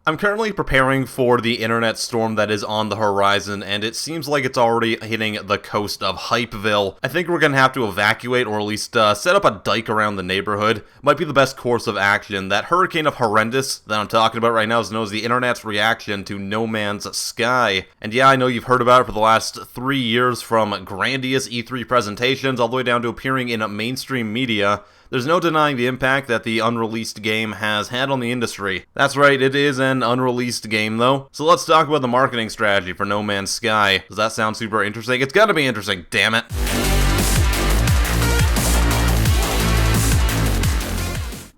I'm currently preparing for the internet storm that is on the horizon, and it seems like it's already hitting the coast of Hypeville. I think we're gonna have to evacuate, or at least set up a dike around the neighborhood. Might be the best course of action. That hurricane of horrendous that I'm talking about right now is known as the internet's reaction to No Man's Sky. And yeah, I know you've heard about it for the last 3 years, from grandiose E3 presentations all the way down to appearing in mainstream media. There's no denying the impact that the unreleased game has had on the industry. That's right, it is an unreleased game though. So let's talk about the marketing strategy for No Man's Sky. Does that sound super interesting? It's gotta be interesting, damn it.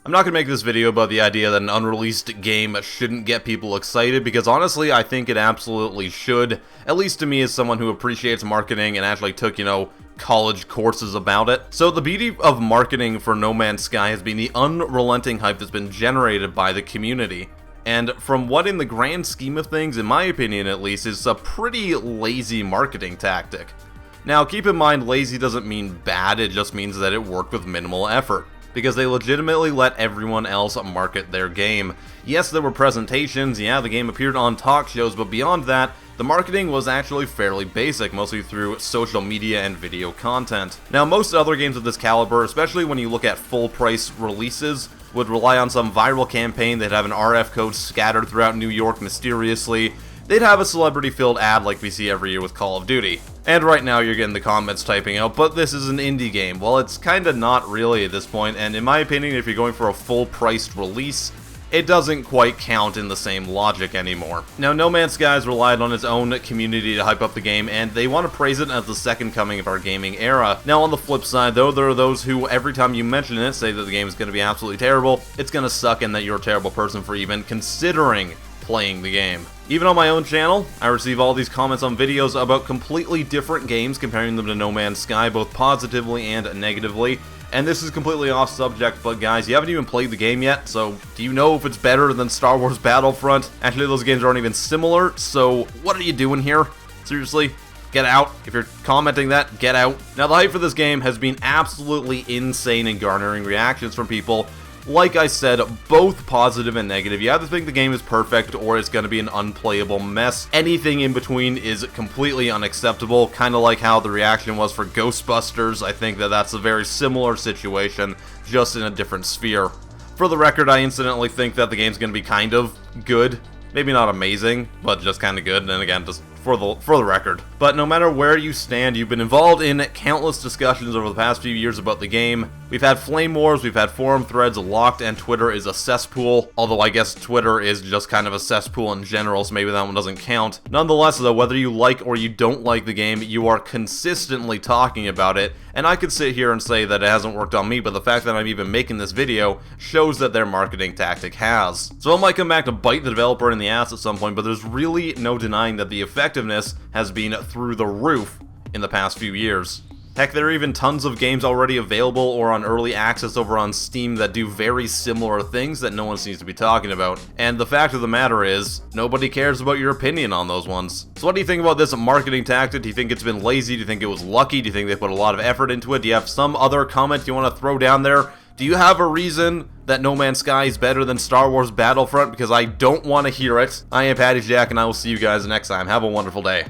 I'm not going to make this video about the idea that an unreleased game shouldn't get people excited, because honestly, I think it absolutely should. At least to me, as someone who appreciates marketing and actually took, college courses about it. So the beauty of marketing for No Man's Sky has been the unrelenting hype that's been generated by the community. And from what, in the grand scheme of things, in my opinion at least, is a pretty lazy marketing tactic. Now, keep in mind, lazy doesn't mean bad, it just means that it worked with minimal effort, because they legitimately let everyone else market their game. Yes, there were presentations, yeah, the game appeared on talk shows, but beyond that, the marketing was actually fairly basic, mostly through social media and video content. Now, most other games of this caliber, especially when you look at full-price releases, would rely on some viral campaign. They'd have an RF code scattered throughout New York mysteriously. They'd have a celebrity-filled ad like we see every year with Call of Duty. And right now you're getting the comments typing out, but this is an indie game. Well, it's kinda not really at this point, and in my opinion, if you're going for a full-priced release, it doesn't quite count in the same logic anymore. Now, No Man's Sky has relied on its own community to hype up the game, and they want to praise it as the second coming of our gaming era. Now, on the flip side, though, there are those who, every time you mention it, say that the game is going to be absolutely terrible, it's going to suck, and that you're a terrible person for even considering playing the game. Even on my own channel, I receive all these comments on videos about completely different games, comparing them to No Man's Sky, both positively and negatively. And this is completely off subject, but guys, you haven't even played the game yet, so do you know if it's better than Star Wars Battlefront? Actually, those games aren't even similar, so what are you doing here? Seriously? Get out. If you're commenting that, get out. Now, the hype for this game has been absolutely insane in garnering reactions from people. Like I said, both positive and negative. You either think the game is perfect or it's going to be an unplayable mess. Anything in between is completely unacceptable, kind of like how the reaction was for Ghostbusters. I think that that's a very similar situation, just in a different sphere. For the record, I incidentally think that the game's going to be kind of good. Maybe not amazing, but just kind of good, and again, just for the record. But no matter where you stand, you've been involved in countless discussions over the past few years about the game. We've had flame wars, we've had forum threads locked, and Twitter is a cesspool. Although I guess Twitter is just kind of a cesspool in general, so maybe that one doesn't count. Nonetheless, though, whether you like or you don't like the game, you are consistently talking about it. And I could sit here and say that it hasn't worked on me, but the fact that I'm even making this video shows that their marketing tactic has. So it might come back to bite the developer in the ass at some point, but there's really no denying that the effectiveness has been through the roof in the past few years. Heck, there are even tons of games already available or on early access over on Steam that do very similar things that no one seems to be talking about. And the fact of the matter is, nobody cares about your opinion on those ones. So what do you think about this marketing tactic? Do you think it's been lazy? Do you think it was lucky? Do you think they put a lot of effort into it? Do you have some other comment you want to throw down there? Do you have a reason that No Man's Sky is better than Star Wars Battlefront? Because I don't want to hear it. I am PattyJack, and I will see you guys next time. Have a wonderful day.